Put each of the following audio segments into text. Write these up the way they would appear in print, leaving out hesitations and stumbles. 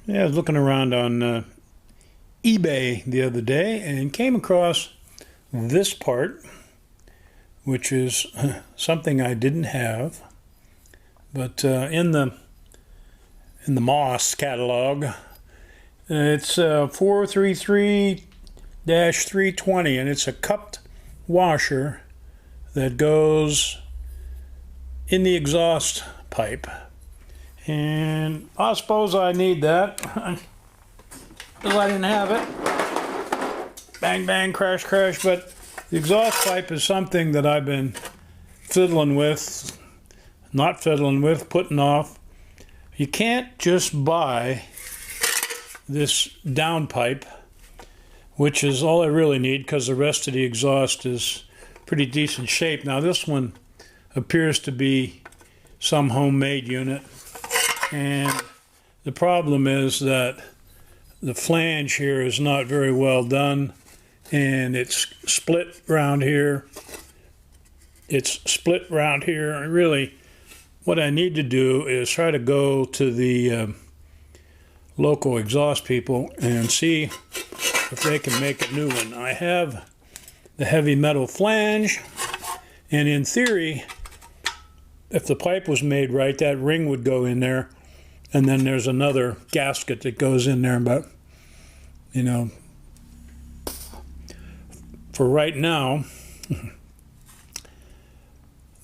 Yeah, I was looking around on eBay the other day and came across this part, which is something I didn't have, but in the Moss catalog, it's 433-320, and it's a cupped washer that goes in the exhaust pipe. And I suppose I need that because I didn't have it. Bang, bang, crash, crash. But the exhaust pipe is something that I've been putting off. You can't just buy this downpipe, which is all I really need because the rest of the exhaust is pretty decent shape. Now this one appears to be some homemade unit. And the problem is that the flange here is not very well done, and it's split around here. And really, what I need to do is try to go to the local exhaust people and see if they can make a new one. I have the heavy metal flange, and in theory, if the pipe was made right, that ring would go in there. And then there's another gasket that goes in there, but, you know, for right now,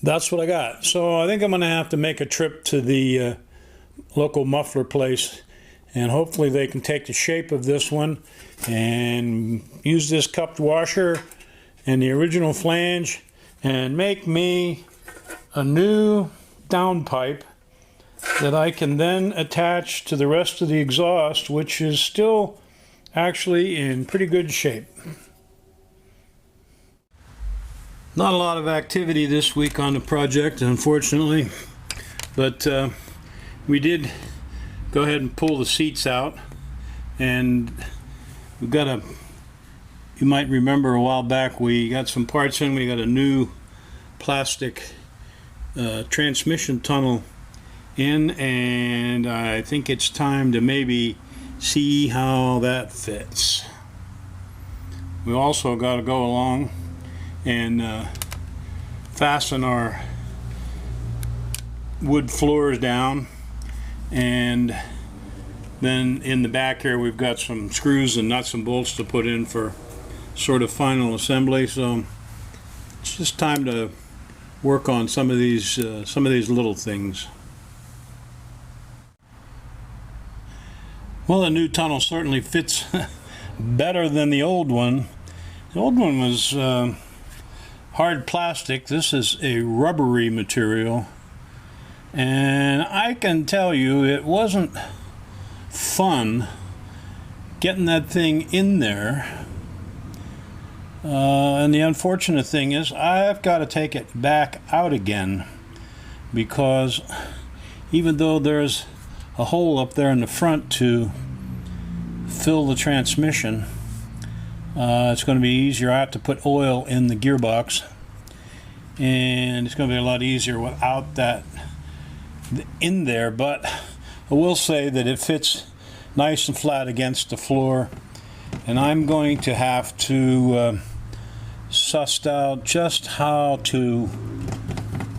that's what I got. So I think I'm going to have to make a trip to the local muffler place, and hopefully they can take the shape of this one and use this cupped washer and the original flange and make me a new downpipe that I can then attach to the rest of the exhaust, which is still actually in pretty good shape. Not a lot of activity this week on the project, unfortunately, but we did go ahead and pull the seats out, and we've got you might remember a while back we got some parts in. We got a new plastic transmission tunnel in, and I think it's time to maybe see how that fits. We also got to go along and fasten our wood floors down, and then in the back here we've got some screws and nuts and bolts to put in for sort of final assembly. So it's just time to work on some of these little things. Well, the new tunnel certainly fits better than the old one. The old one was hard plastic. This is a rubbery material. And I can tell you it wasn't fun getting that thing in there. And the unfortunate thing is I've got to take it back out again, because even though there's a hole up there in the front to fill the transmission, it's going to be easier. I have to put oil in the gearbox, and it's going to be a lot easier without that in there. But I will say that it fits nice and flat against the floor, and I'm going to have to suss out just how to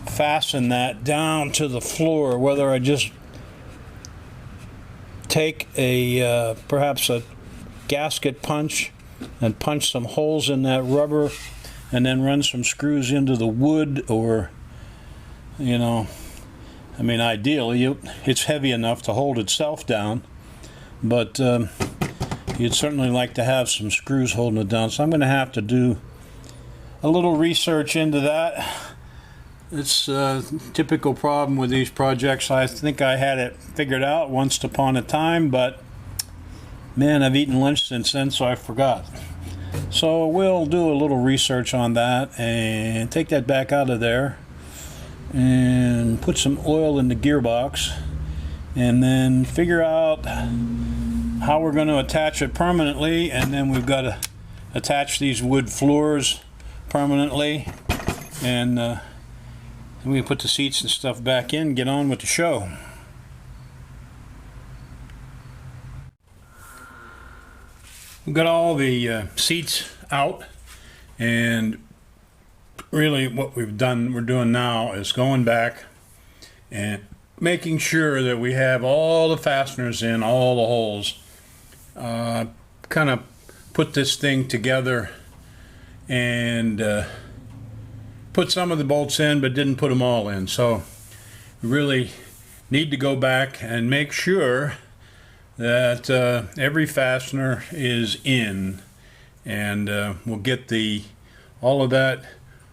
fasten that down to the floor, whether I just take a perhaps a gasket punch and punch some holes in that rubber and then run some screws into the wood, or, you know, I mean, ideally it's heavy enough to hold itself down, but you'd certainly like to have some screws holding it down. So I'm going to have to do a little research into that. It's a typical problem with these projects. I think I had it figured out once upon a time, but man, I've eaten lunch since then, so I forgot. So we'll do a little research on that and take that back out of there and put some oil in the gearbox, and then figure out how we're going to attach it permanently. And then we've got to attach these wood floors permanently, and we can put the seats and stuff back in, get on with the show. We've got all the seats out, and really what we're doing now is going back and making sure that we have all the fasteners in all the holes. Kind of put this thing together and put some of the bolts in, but didn't put them all in. So we really need to go back and make sure that every fastener is in, and we'll get all of that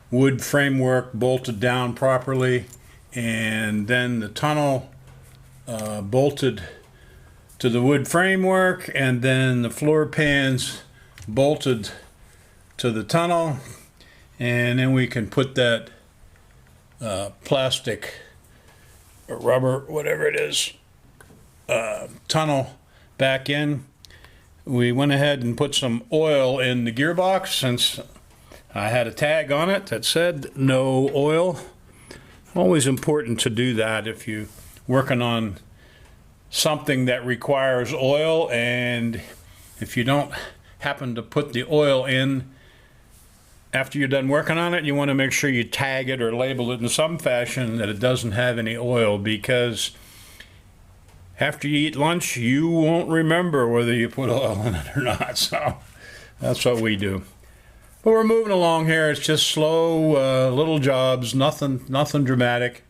wood framework bolted down properly, and then the tunnel bolted to the wood framework, and then the floor pans bolted to the tunnel, and then we can put that plastic or rubber, whatever it is, tunnel back in. We went ahead and put some oil in the gearbox since I had a tag on it that said no oil. Always important to do that if you're working on something that requires oil, and if you don't happen to put the oil in after you're done working on it, you want to make sure you tag it or label it in some fashion that it doesn't have any oil, because after you eat lunch you won't remember whether you put oil in it or not. So that's what we do. But we're moving along here. It's just slow little jobs, nothing dramatic,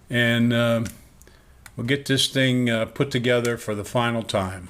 and we'll get this thing put together for the final time.